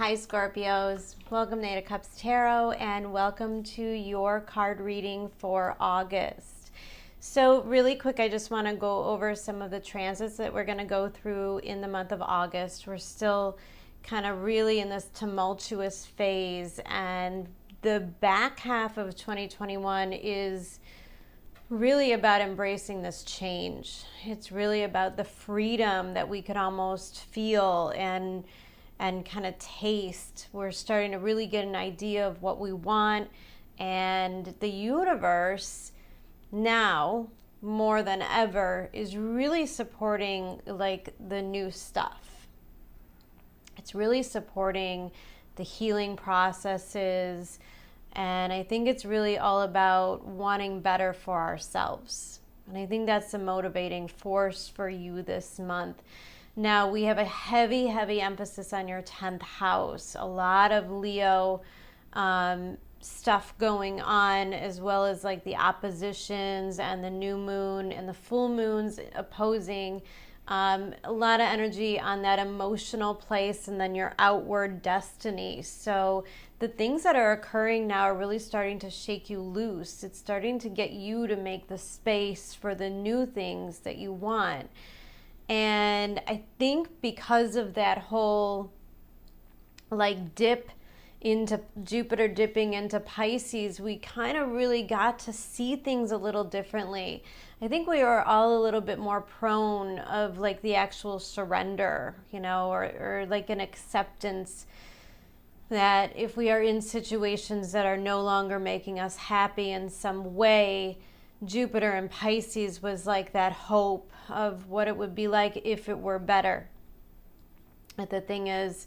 Hi Scorpios, welcome to 8 of Cups Tarot and welcome to your card reading for August. So really quick, I just want to go over some of the transits that we're going to go through in the month of August. We're still kind of really in this tumultuous phase, and the back half of 2021 is really about embracing this change. It's really about the freedom that we could almost feel and kind of taste. We're starting to really get an idea of what we want, and the universe now more than ever is really supporting like the new stuff. It's really supporting the healing processes, and I think it's really all about wanting better for ourselves. And I think that's the motivating force for you this month. Now, we have a heavy emphasis on your 10th house. A lot of Leo stuff going on, as well as like the oppositions and the new moon and the full moons opposing. A lot of energy on that emotional place and then your outward destiny. So the things that are occurring now are really starting to shake you loose. It's starting to get you to make the space for the new things that you want. And I think because of that whole like dip into Jupiter dipping into Pisces, we kind of really got to see things a little differently. I think we are all a little bit more prone of like the actual surrender, you know, or like an acceptance that if we are in situations that are no longer making us happy in some way, Jupiter and Pisces was like that hope of what it would be like if it were better. But the thing is,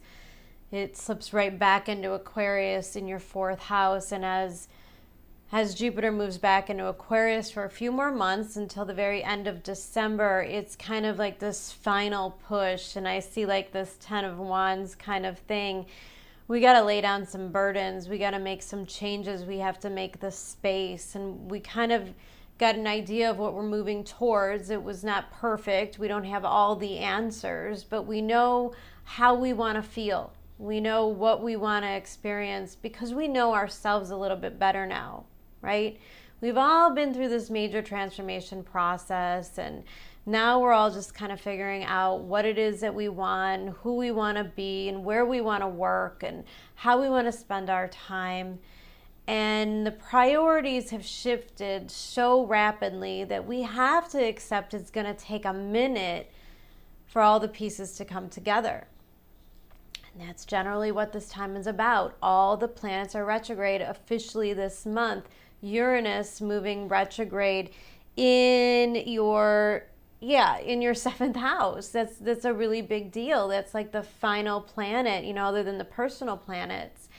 it slips right back into Aquarius in your 4th house, and as Jupiter moves back into Aquarius for a few more months until the very end of December, it's kind of like this final push, and I see like this 10 of Wands kind of thing. We got to lay down some burdens. We got to make some changes. We have to make the space, and we kind of got an idea of what we're moving towards. It was not perfect. We don't have all the answers, but we know how we want to feel. We know what we want to experience because we know ourselves a little bit better now, right? We've all been through this major transformation process, and now we're all just kind of figuring out what it is that we want, who we want to be, and where we want to work, and how we want to spend our time. And the priorities have shifted so rapidly that we have to accept it's going to take a minute for all the pieces to come together. And that's generally what this time is about. All the planets are retrograde officially this month. Uranus moving retrograde in your 7th house. That's a really big deal. That's like the final planet, you know, other than the personal planets.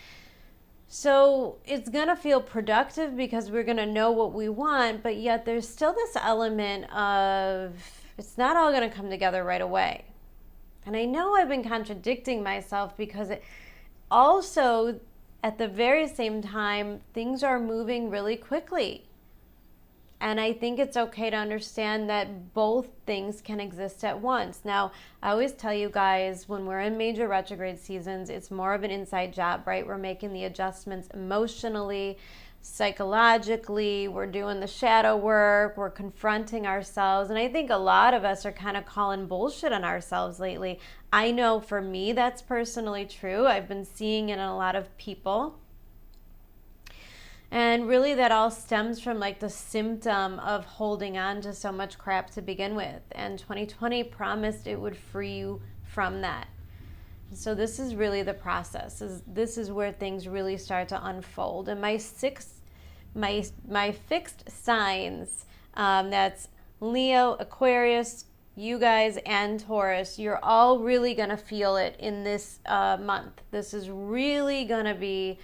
So it's going to feel productive because we're going to know what we want, but yet there's still this element of it's not all going to come together right away. And I know I've been contradicting myself because it also, at the very same time, things are moving really quickly. And I think it's okay to understand that both things can exist at once. Now, I always tell you guys, when we're in major retrograde seasons, it's more of an inside job, right? We're making the adjustments emotionally, psychologically, we're doing the shadow work, we're confronting ourselves. And I think a lot of us are kind of calling bullshit on ourselves lately. I know for me, that's personally true. I've been seeing it in a lot of people. And really that all stems from like the symptom of holding on to so much crap to begin with. And 2020 promised it would free you from that. So this is really the process. This is where things really start to unfold. And my fixed signs, that's Leo, Aquarius, you guys, and Taurus, you're all really going to feel it in this month. This is really going to be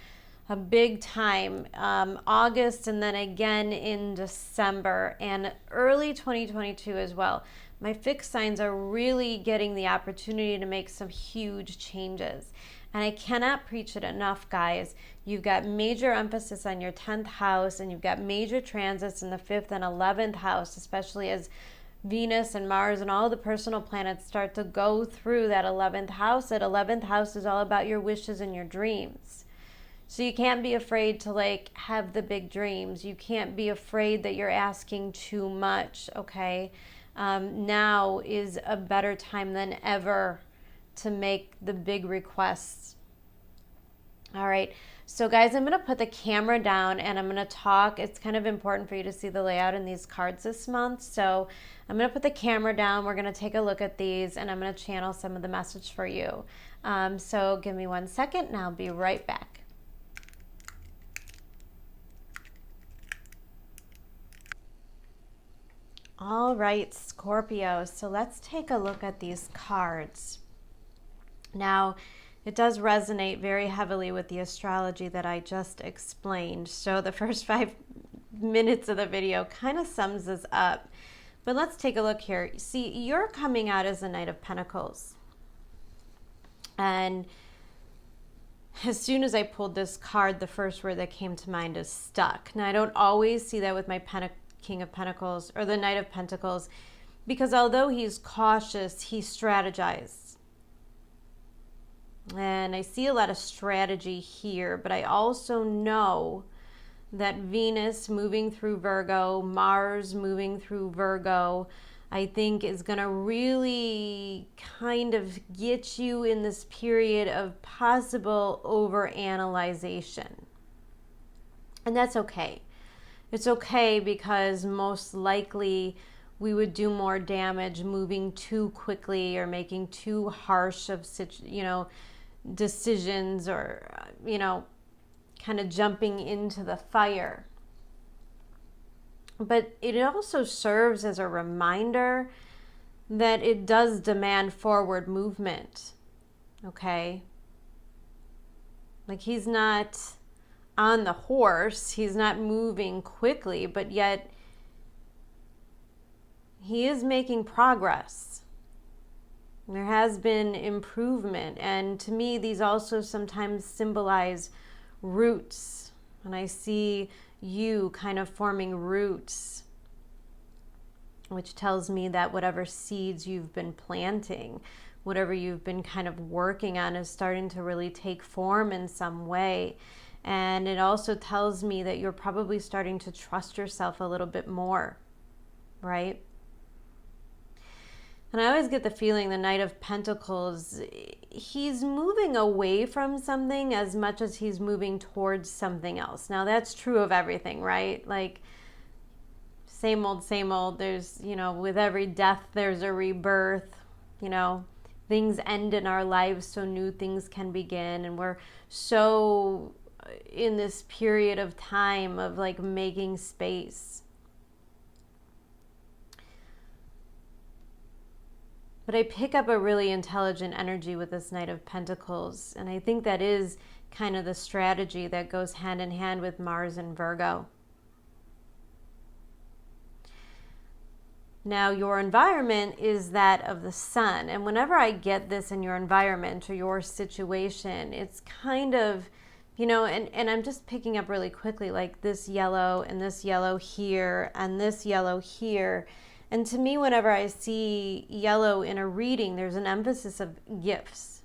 a big time, August, and then again in December and early 2022 as well. My fixed signs are really getting the opportunity to make some huge changes. And I cannot preach it enough, guys. You've got major emphasis on your 10th house, and you've got major transits in the 5th and 11th house, especially as Venus and Mars and all the personal planets start to go through that 11th house. That 11th house is all about your wishes and your dreams. So you can't be afraid to like have the big dreams. You can't be afraid that you're asking too much, okay? Now is a better time than ever to make the big requests. All right. So guys, I'm going to put the camera down and I'm going to talk. It's kind of important for you to see the layout in these cards this month. So I'm going to put the camera down. We're going to take a look at these and I'm going to channel some of the message for you. So give me 1 second and I'll be right back. All right, Scorpio. So let's take a look at these cards. Now, it does resonate very heavily with the astrology that I just explained. So the first 5 minutes of the video kind of sums this up. But let's take a look here. See, you're coming out as a Knight of Pentacles. And as soon as I pulled this card, the first word that came to mind is stuck. Now, I don't always see that with my King of Pentacles or the Knight of Pentacles, because although he's cautious, he strategizes. And I see a lot of strategy here, but I also know that Venus moving through Virgo, Mars moving through Virgo, I think is going to really kind of get you in this period of possible overanalyzation. And that's okay. It's okay because most likely we would do more damage moving too quickly or making too harsh of decisions or, kind of jumping into the fire. But it also serves as a reminder that it does demand forward movement, okay? Like he's not on the horse, he's not moving quickly, but yet he is making progress. There has been improvement, and to me these also sometimes symbolize roots, and I see you kind of forming roots, which tells me that whatever seeds you've been planting, whatever you've been kind of working on is starting to really take form in some way. And it also tells me that you're probably starting to trust yourself a little bit more, right? And I always get the feeling the Knight of Pentacles, he's moving away from something as much as he's moving towards something else. Now that's true of everything, right? Like same old, same old. There's, with every death, there's a rebirth, things end in our lives so new things can begin. And we're so in this period of time of like making space. But I pick up a really intelligent energy with this Knight of Pentacles. And I think that is kind of the strategy that goes hand in hand with Mars and Virgo. Now, your environment is that of the sun. And whenever I get this in your environment or your situation, it's kind of, and I'm just picking up really quickly, like this yellow and this yellow here and this yellow here. And to me, whenever I see yellow in a reading, there's an emphasis of gifts.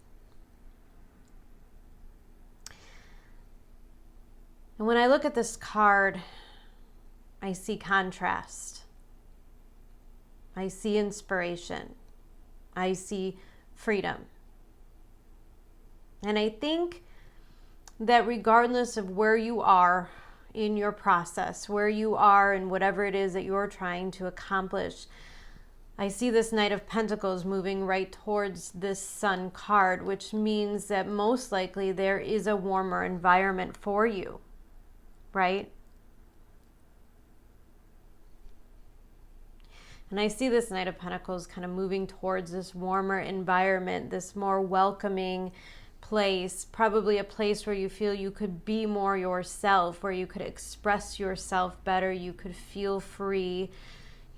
And when I look at this card, I see contrast. I see inspiration. I see freedom. And I think that regardless of where you are in your process, where you are and whatever it is that you're trying to accomplish, I see this Knight of Pentacles moving right towards this Sun card, which means that most likely there is a warmer environment for you, right? And I see this Knight of Pentacles kind of moving towards this warmer environment, this more welcoming place, probably a place where you feel you could be more yourself, where you could express yourself better, you could feel free,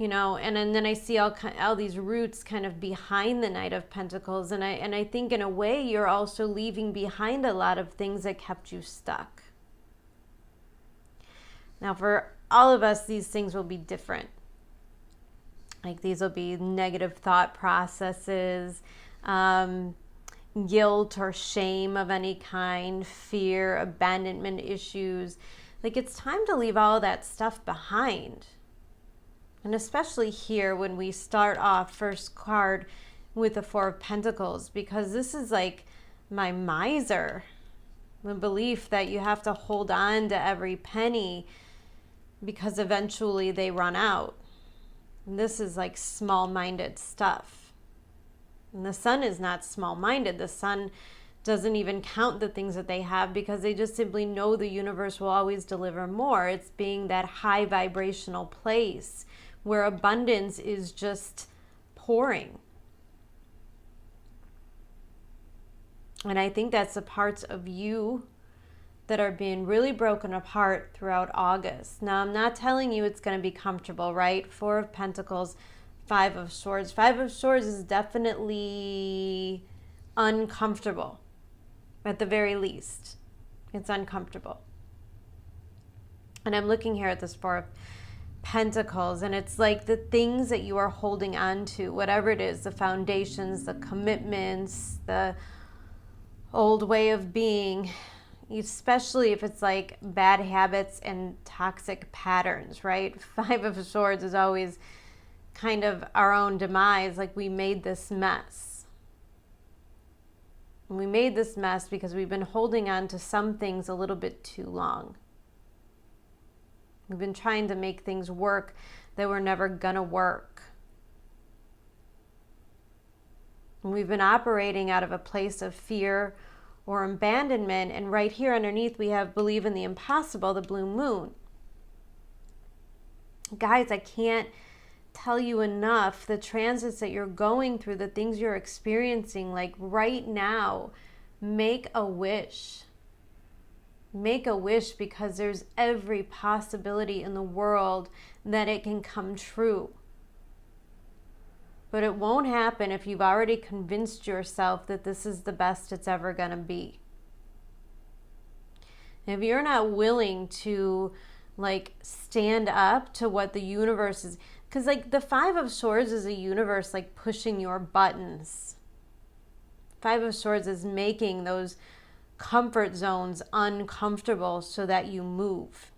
and then I see all these roots kind of behind the Knight of Pentacles, and I think in a way you're also leaving behind a lot of things that kept you stuck. Now for all of us, these things will be different. Like these will be negative thought processes, guilt or shame of any kind, fear, abandonment issues. Like it's time to leave all that stuff behind. And especially here when we start off first card with the Four of Pentacles, because this is like my miser, the belief that you have to hold on to every penny because eventually they run out. And this is like small-minded stuff. And the Sun is not small-minded. The Sun doesn't even count the things that they have because they just simply know the universe will always deliver more. It's being that high vibrational place where abundance is just pouring. And I think that's the parts of you that are being really broken apart throughout August. Now, I'm not telling you it's going to be comfortable, right? Four of Pentacles, Five of Swords. Five of Swords is definitely uncomfortable, at the very least. It's uncomfortable. And I'm looking here at this Four of Pentacles, and it's like the things that you are holding on to, whatever it is, the foundations, the commitments, the old way of being, especially if it's like bad habits and toxic patterns, right? Five of Swords is always kind of our own demise, like we made this mess. And we made this mess because we've been holding on to some things a little bit too long. We've been trying to make things work that were never gonna work. And we've been operating out of a place of fear or abandonment. And right here underneath, we have believe in the impossible, the blue moon. Guys, I can't tell you enough the transits that you're going through, the things you're experiencing. Like right now, make a wish. Make a wish, because there's every possibility in the world that it can come true. But it won't happen if you've already convinced yourself that this is the best it's ever going to be. If you're not willing to like stand up to what the universe is, because like the Five of Swords is a universe like pushing your buttons. Five of Swords is making those comfort zones uncomfortable so that you move.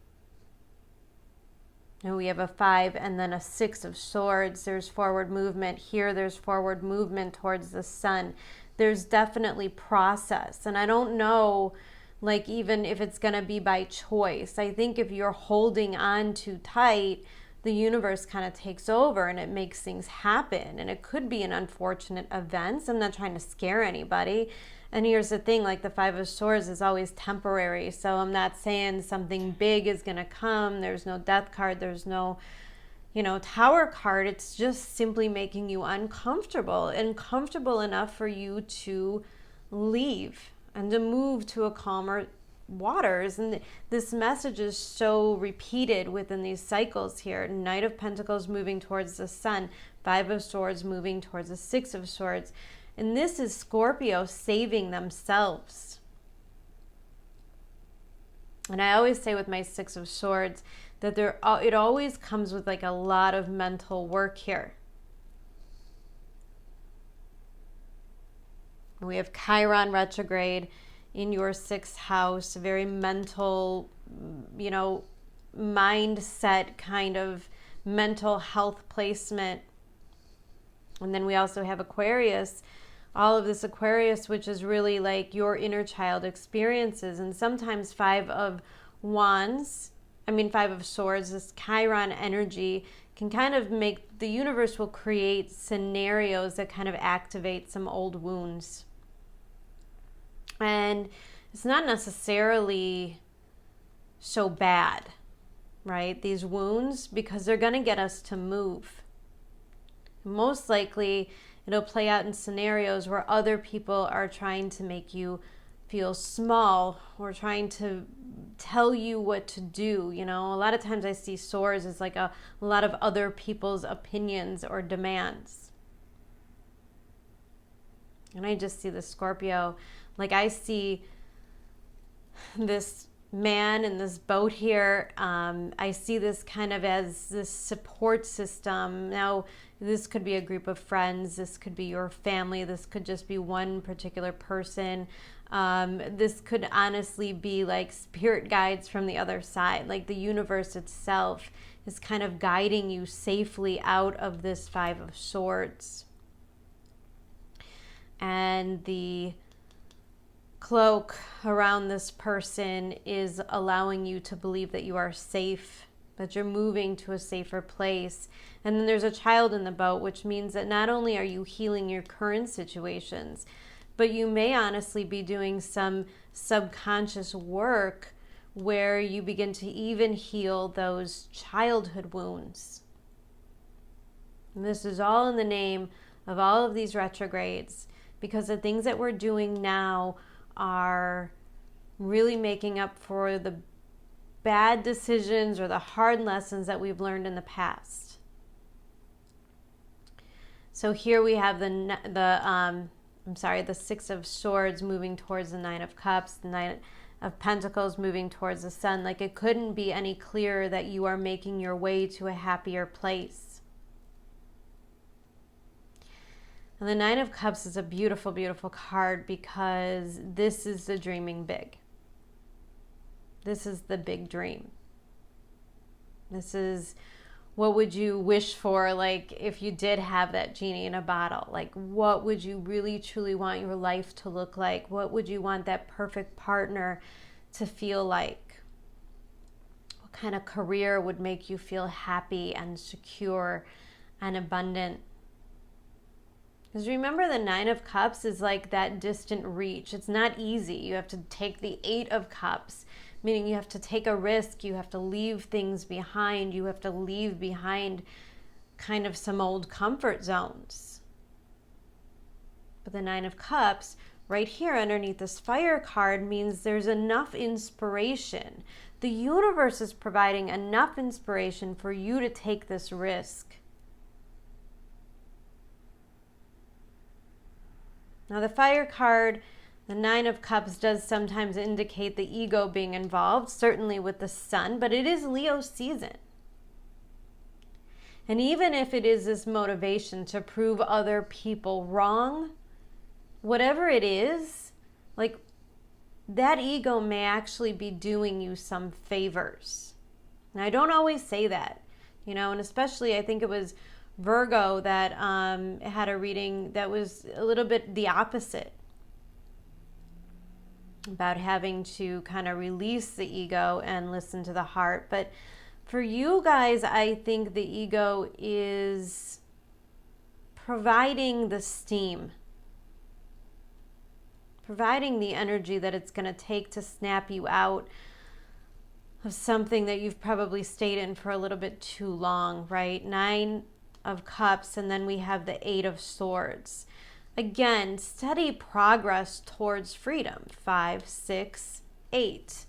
And we have a 5 and then a 6 of Swords. There's forward movement here. There's forward movement towards the Sun. There's definitely process. And I don't know, like, even if it's going to be by choice. I think if you're holding on too tight, the universe kind of takes over and it makes things happen. And it could be an unfortunate event. I'm not trying to scare anybody. And here's the thing, like the Five of Swords is always temporary. So I'm not saying something big is going to come. There's no death card. There's no, Tower card. It's just simply making you uncomfortable and comfortable enough for you to leave and to move to a calmer waters. And this message is so repeated within these cycles here. Knight of Pentacles moving towards the Sun. Five of Swords moving towards the Six of Swords. And this is Scorpio saving themselves. And I always say with my Six of Swords that it always comes with like a lot of mental work here. And we have Chiron retrograde in your 6th house, very mental, mindset kind of mental health placement. And then we also have Aquarius, all of this Aquarius, which is really like your inner child experiences. And sometimes Five of Swords, this Chiron energy can kind of make, the universe will create scenarios that kind of activate some old wounds. And it's not necessarily so bad, right? These wounds, because they're going to get us to move. Most likely, it'll play out in scenarios where other people are trying to make you feel small or trying to tell you what to do. A lot of times I see Swords as like a lot of other people's opinions or demands. And I just see the Scorpio, like I see this man in this boat here. I see this kind of as this support system. Now, This could be a group of friends. This could be your family. This could just be one particular person. This could honestly be like spirit guides from the other side. Like the universe itself is kind of guiding you safely out of this Five of Swords. And the cloak around this person is allowing you to believe that you are safe, that you're moving to a safer place. And then there's a child in the boat, which means that not only are you healing your current situations, but you may honestly be doing some subconscious work where you begin to even heal those childhood wounds. And this is all in the name of all of these retrogrades, because the things that we're doing now are really making up for the bad decisions or the hard lessons that we've learned in the past. So here we have the Six of Swords moving towards the Nine of Cups, the Nine of Pentacles moving towards the Sun. Like, it couldn't be any clearer that you are making your way to a happier place. And the Nine of Cups is a beautiful, beautiful card, because this is the dreaming big. This is the big dream. This is what would you wish for, like, if you did have that genie in a bottle? Like, what would you really, truly want your life to look like? What would you want that perfect partner to feel like? What kind of career would make you feel happy and secure and abundant? Because remember, the Nine of Cups is like that distant reach. It's not easy. You have to take the Eight of Cups, meaning you have to take a risk. You have to leave things behind. You have to leave behind kind of some old comfort zones. But the Nine of Cups, right here underneath this fire card, means there's enough inspiration. The universe is providing enough inspiration for you to take this risk. Now, the fire card, the Nine of Cups, does sometimes indicate the ego being involved, certainly with the Sun, but it is Leo season. And even if it is this motivation to prove other people wrong, whatever it is, like, that ego may actually be doing you some favors. And I don't always say that, and especially I think it was Virgo that had a reading that was a little bit the opposite, about having to kind of release the ego and listen to the heart. But for you guys, I think the ego is providing the steam, providing the energy that it's going to take to snap you out of something that you've probably stayed in for a little bit too long, right? Nine of Cups, and then we have the Eight of Swords. Again, steady progress towards freedom. 5, 6, 8.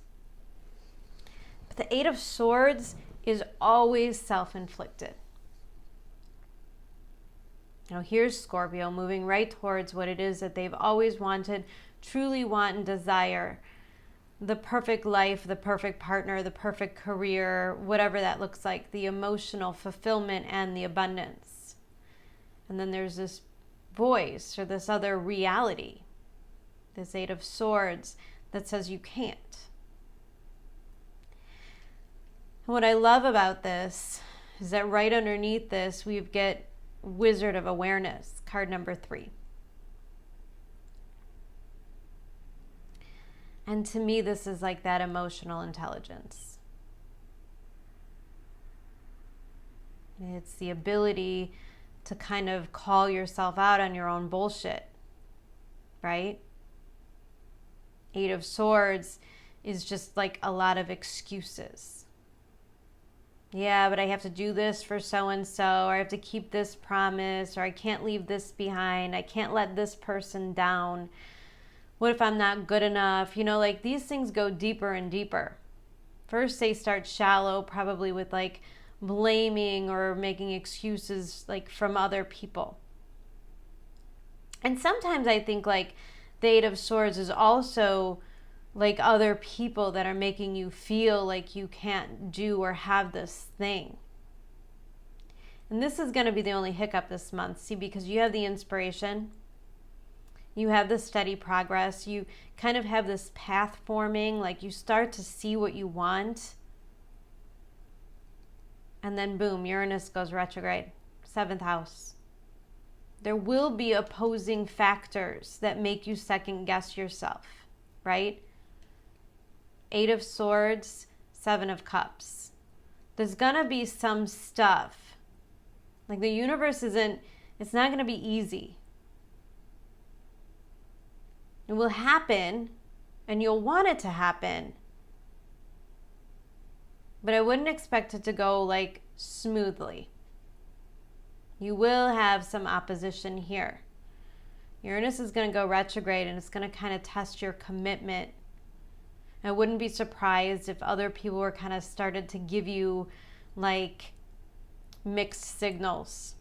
But the Eight of Swords is always self-inflicted. Now here's Scorpio moving right towards what it is that they've always wanted, truly want and desire. The perfect life, the perfect partner, the perfect career, whatever that looks like, the emotional fulfillment and the abundance. And then there's this voice or this other reality, this Eight of Swords, that says you can't. And what I love about this is that right underneath this, we get Wizard of Awareness, card number 3. And to me, this is like that emotional intelligence. It's the ability to kind of call yourself out on your own bullshit, right? Eight of Swords is just like a lot of excuses. Yeah, but I have to do this for so-and-so, or I have to keep this promise, or I can't leave this behind. I can't let this person down. What if I'm not good enough? Like, these things go deeper and deeper. First, they start shallow, probably with like blaming or making excuses like from other people. And sometimes I think like the Eight of Swords is also like other people that are making you feel like you can't do or have this thing. And this is going to be the only hiccup this month, see, because you have the inspiration, you have the steady progress, you kind of have this path forming, like you start to see what you want, and then boom, Uranus goes retrograde, 7th house. There will be opposing factors that make you second guess yourself, right? 8 of Swords, 7 of Cups. There's gonna be some stuff. Like the universe it's not gonna be easy. It will happen, and you'll want it to happen. But I wouldn't expect it to go like smoothly. You will have some opposition here. Uranus is going to go retrograde, and it's going to kind of test your commitment. I wouldn't be surprised if other people were kind of started to give you like mixed signals.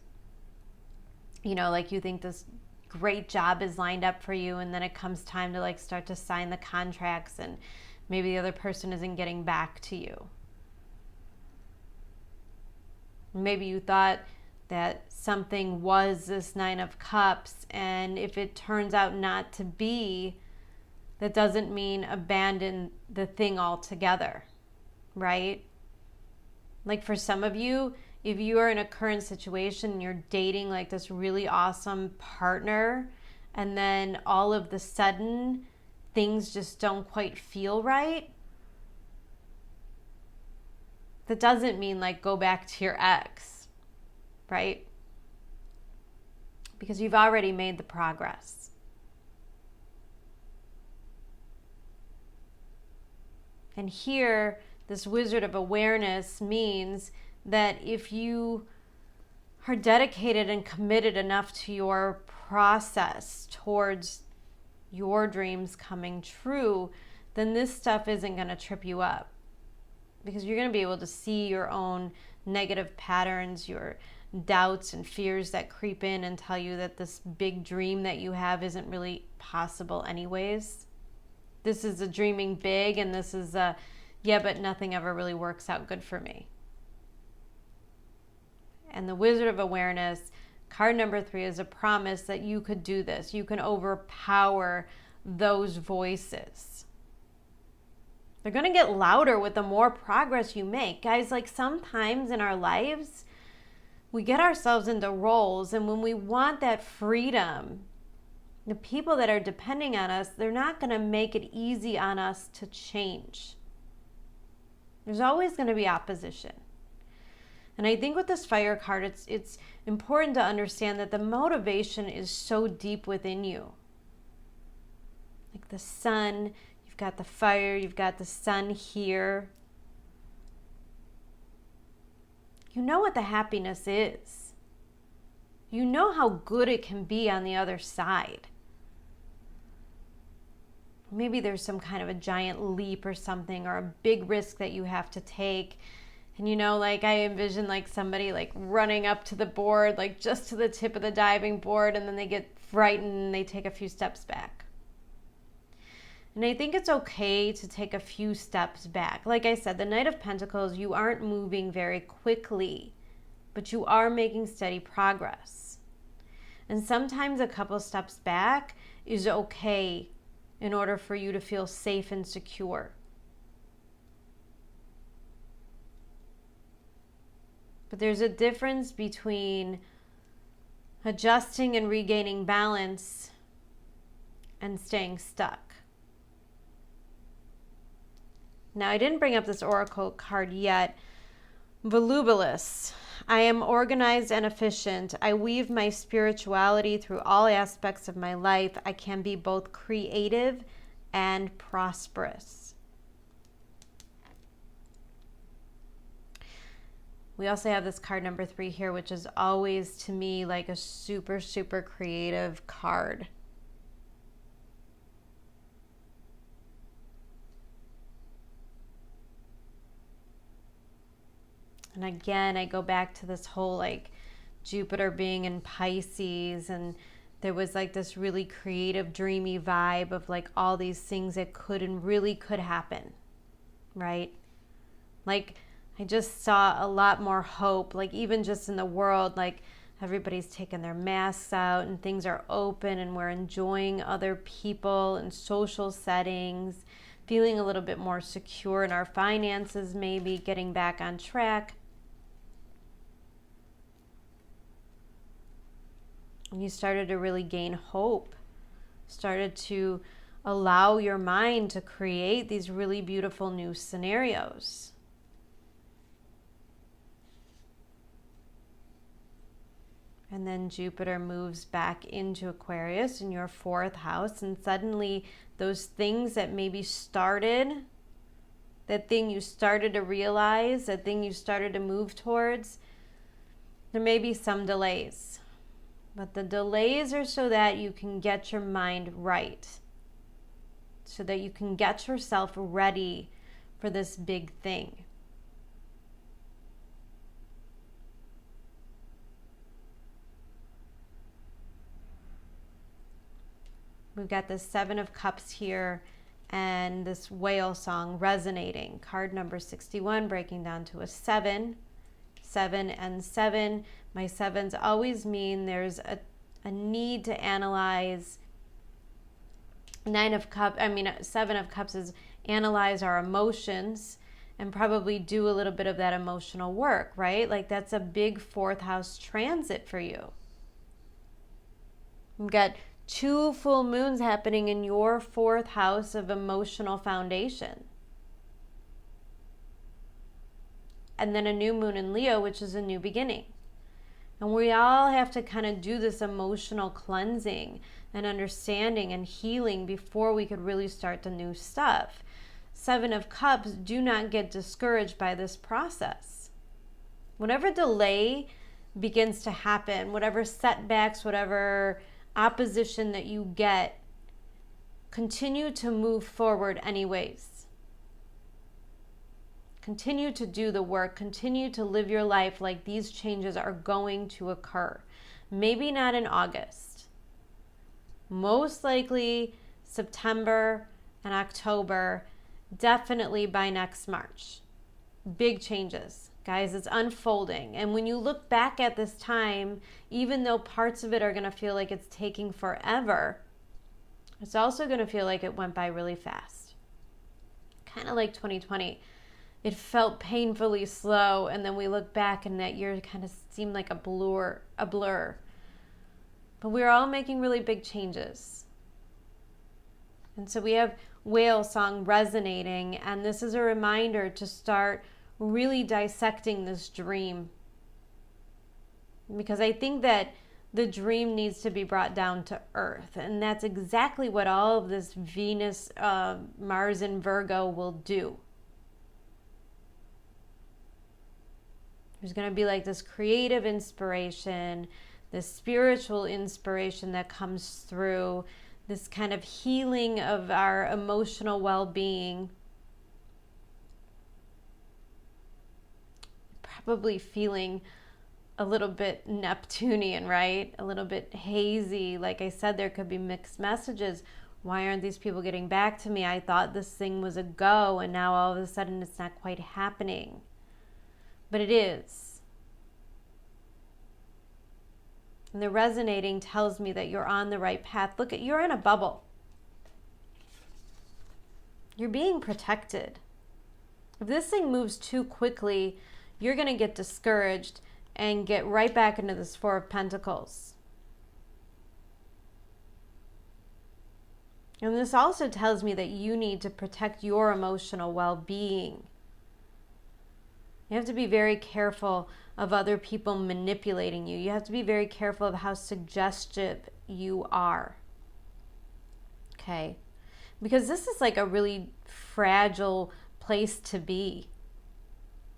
You know, like you think this great job is lined up for you, and then it comes time to like start to sign the contracts, and maybe the other person isn't getting back to you. Maybe you thought that something was this 9 of Cups, and if it turns out not to be, that doesn't mean abandon the thing altogether, right? Like for some of you, if you are in a current situation and you're dating like this really awesome partner, and then all of the sudden things just don't quite feel right, that doesn't mean like go back to your ex, right? Because you've already made the progress. And here, this Wizard of Awareness means that if you are dedicated and committed enough to your process towards your dreams coming true, then this stuff isn't going to trip you up. Because you're going to be able to see your own negative patterns, your doubts and fears that creep in and tell you that this big dream that you have isn't really possible anyways. This is a dreaming big, and this is a, yeah, but nothing ever really works out good for me. And the Wizard of Awareness, card number 3, is a promise that you could do this. You can overpower those voices. They're going to get louder with the more progress you make. Guys, like sometimes in our lives, we get ourselves into roles, and when we want that freedom, the people that are depending on us, they're not going to make it easy on us to change. There's always going to be opposition. And I think with this fire card, it's important to understand that the motivation is so deep within you. Like the sun, you've got the fire, you've got the sun here. You know what the happiness is. You know how good it can be on the other side. Maybe there's some kind of a giant leap or something, or a big risk that you have to take. And you know, like I envision like somebody like running up to the board, like just to the tip of the diving board, and then they get frightened and they take a few steps back. And I think it's okay to take a few steps back. Like I said, the Knight of Pentacles, you aren't moving very quickly, but you are making steady progress. And sometimes a couple steps back is okay in order for you to feel safe and secure. But there's a difference between adjusting and regaining balance and staying stuck. Now, I didn't bring up this oracle card yet. Volubilis. I am organized and efficient. I weave my spirituality through all aspects of my life. I can be both creative and prosperous. We also have this card number 3 here, which is always to me like a super, super creative card. And again, I go back to this whole like Jupiter being in Pisces, and there was like this really creative, dreamy vibe of like all these things that could and really could happen, right? Like I just saw a lot more hope, like even just in the world, like everybody's taking their masks out and things are open and we're enjoying other people and social settings, feeling a little bit more secure in our finances, maybe getting back on track. And you started to really gain hope, started to allow your mind to create these really beautiful new scenarios. And then Jupiter moves back into Aquarius in your 4th house, and suddenly those things that maybe started, that thing you started to realize, that thing you started to move towards, there may be some delays. But the delays are so that you can get your mind right, so that you can get yourself ready for this big thing. We've got the 7 of Cups here and this whale song resonating. Card number 61 breaking down to a 7. 7 and 7. My 7s always mean there's a need to analyze. 7 of Cups is analyze our emotions and probably do a little bit of that emotional work, right? Like that's a big 4th house transit for you. We've got 2 full moons happening in your 4th house of emotional foundation. And then a new moon in Leo, which is a new beginning. And we all have to kind of do this emotional cleansing and understanding and healing before we could really start the new stuff. 7 of Cups, do not get discouraged by this process. Whatever delay begins to happen, whatever setbacks, whatever opposition that you get, continue to move forward anyways. Continue to do the work. Continue to live your life like these changes are going to occur. Maybe not in August. Most likely September and October. Definitely by next March. Big changes. Guys, it's unfolding. And when you look back at this time, even though parts of it are going to feel like it's taking forever, it's also going to feel like it went by really fast. Kind of like 2020. It felt painfully slow, and then we look back and that year kind of seemed like a blur. But we're all making really big changes. And so we have whale song resonating, and this is a reminder to start really dissecting this dream, because I think that the dream needs to be brought down to earth, and that's exactly what all of this Venus, Mars and Virgo will do. There's going to be like this creative inspiration, this spiritual inspiration that comes through, this kind of healing of our emotional well-being. Probably feeling a little bit Neptunian, right? A little bit hazy. Like I said, there could be mixed messages. Why aren't these people getting back to me? I thought this thing was a go, and now all of a sudden it's not quite happening. But it is. And the resonating tells me that you're on the right path. Look, you're in a bubble. You're being protected. If this thing moves too quickly, you're going to get discouraged and get right back into this 4 of Pentacles. And this also tells me that you need to protect your emotional well-being. You have to be very careful of other people manipulating you. You have to be very careful of how suggestive you are. Okay? Because this is like a really fragile place to be.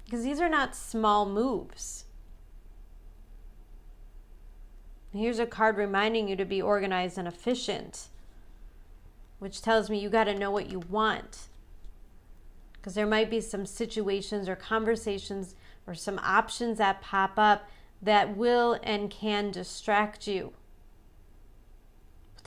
Because these are not small moves. Here's a card reminding you to be organized and efficient, which tells me you got to know what you want. Because there might be some situations or conversations or some options that pop up that will and can distract you.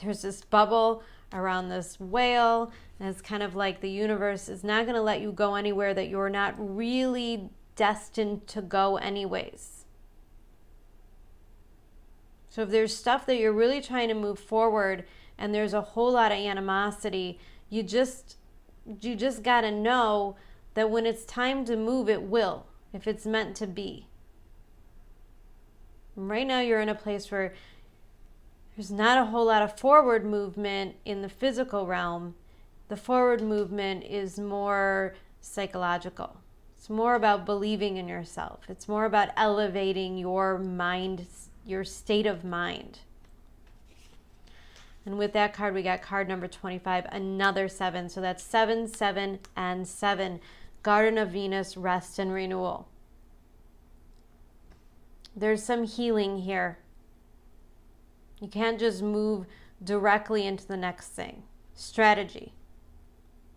There's this bubble around this whale, and it's kind of like the universe is not going to let you go anywhere that you're not really destined to go anyways. So if there's stuff that you're really trying to move forward and there's a whole lot of animosity, you just got to know that when it's time to move, it will, if it's meant to be. And right now you're in a place where there's not a whole lot of forward movement in the physical realm. The forward movement is more psychological. It's more about believing in yourself. It's more about elevating your mind, your state of mind. And with that card, we got card number 25, another 7. So that's 7, 7, and 7. Garden of Venus, rest and renewal. There's some healing here. You can't just move directly into the next thing. Strategy.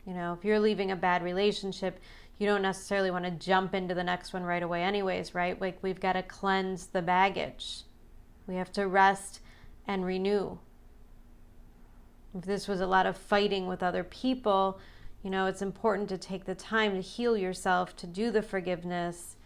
You know, if you're leaving a bad relationship, you don't necessarily want to jump into the next one right away anyways, right? Like, we've got to cleanse the baggage. We have to rest and renew. If this was a lot of fighting with other people, you know, it's important to take the time to heal yourself, to do the forgiveness.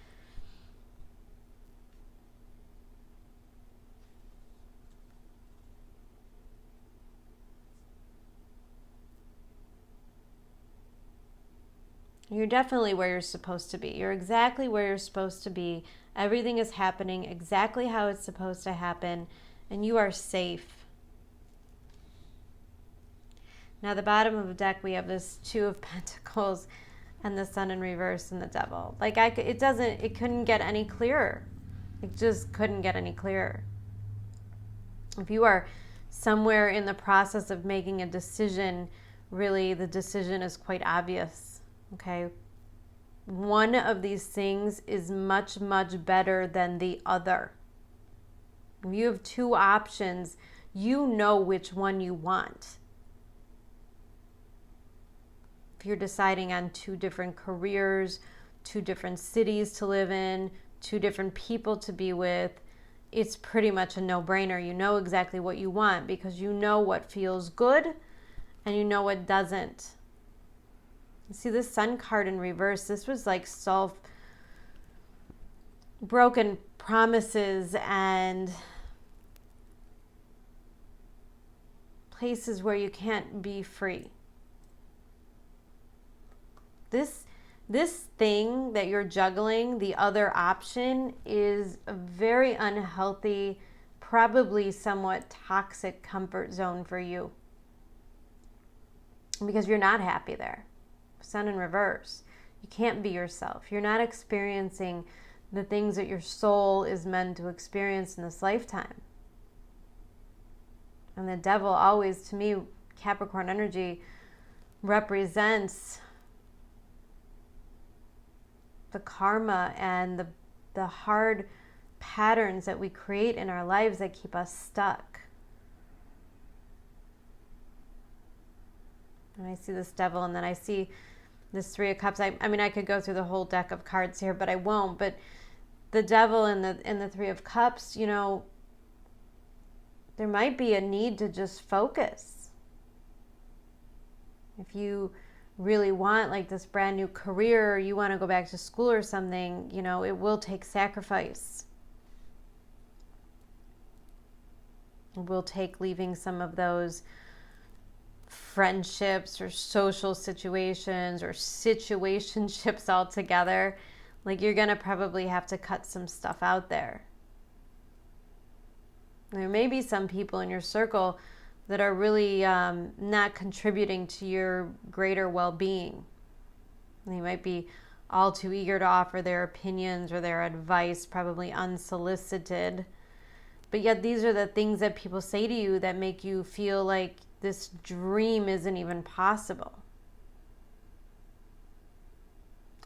You're definitely where you're supposed to be. You're exactly where you're supposed to be. Everything is happening exactly how it's supposed to happen, and you are safe. Now, the bottom of the deck, we have this 2 of Pentacles and the Sun in reverse and the Devil. Like, it couldn't get any clearer. It just couldn't get any clearer. If you are somewhere in the process of making a decision, really the decision is quite obvious. Okay, one of these things is much, much better than the other. If you have 2 options, you know which one you want. If you're deciding on 2 different careers, 2 different cities to live in, 2 different people to be with, it's pretty much a no-brainer. You know exactly what you want because you know what feels good and you know what doesn't. You see this Sun card in reverse. This was like broken promises and places where you can't be free. This thing that you're juggling, the other option, is a very unhealthy, probably somewhat toxic comfort zone for you because you're not happy there. Sun in reverse. You can't be yourself. You're not experiencing the things that your soul is meant to experience in this lifetime. And the Devil always, to me, Capricorn energy represents the karma and the hard patterns that we create in our lives that keep us stuck. And I see this Devil, and then I see this 3 of Cups. I mean, I could go through the whole deck of cards here, but I won't. But the Devil and the 3 of Cups, you know, there might be a need to just focus. If you really want like this brand new career, or you want to go back to school or something, you know, it will take sacrifice. It will take leaving some of those friendships or social situations or situationships altogether. Like, you're going to probably have to cut some stuff out there. There may be some people in your circle that are really not contributing to your greater well-being. They might be all too eager to offer their opinions or their advice, probably unsolicited. But yet these are the things that people say to you that make you feel like this dream isn't even possible.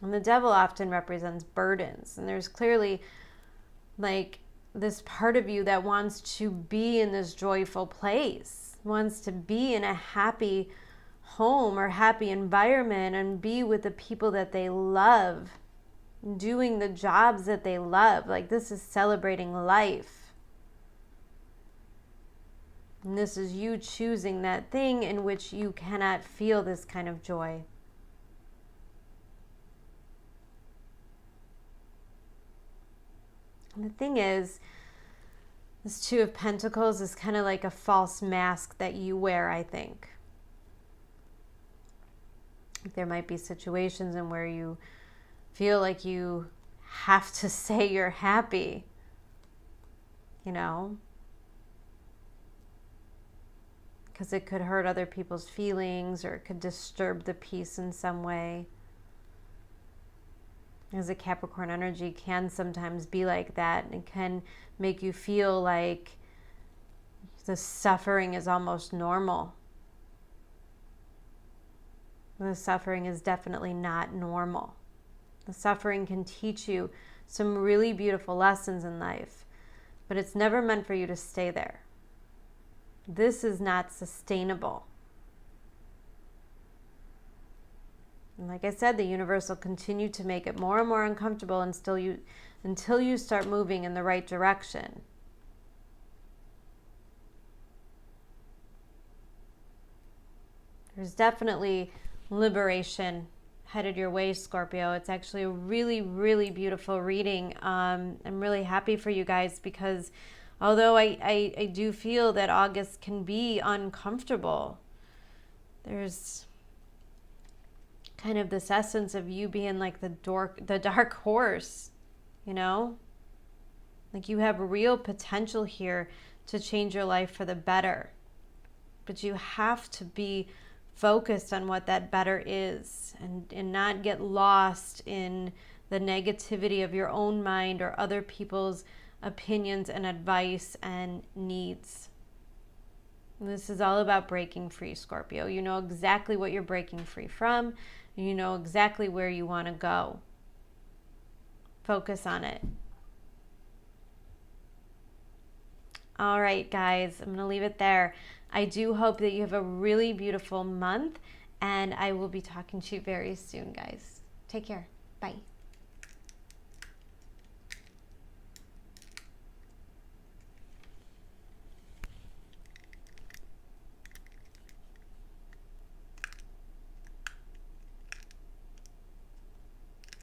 And the Devil often represents burdens. And there's clearly like this part of you that wants to be in this joyful place, wants to be in a happy home or happy environment and be with the people that they love, doing the jobs that they love. Like, this is celebrating life. And this is you choosing that thing in which you cannot feel this kind of joy. And the thing is, this Two of Pentacles is kind of like a false mask that you wear, I think. There might be situations in where you feel like you have to say you're happy, you know, because it could hurt other people's feelings or it could disturb the peace in some way. As a Capricorn energy can sometimes be like that. It can make you feel like the suffering is almost normal. The suffering is definitely not normal. The suffering can teach you some really beautiful lessons in life, but it's never meant for you to stay there. This is not sustainable. And like I said, the universe will continue to make it more and more uncomfortable until you start moving in the right direction. There's definitely liberation headed your way, Scorpio. It's actually a really, really beautiful reading. I'm really happy for you guys because although I do feel that August can be uncomfortable, there's kind of this essence of you being like the dark horse, you know? Like you have real potential here to change your life for the better. But you have to be focused on what that better is and not get lost in the negativity of your own mind or other people's opinions and advice and needs. And this is all about breaking free, Scorpio. You know exactly what you're breaking free from. You know exactly where you want to go. Focus on it. All right, guys, I'm going to leave it there. I do hope that you have a really beautiful month, and I will be talking to you very soon, guys. Take care. Bye.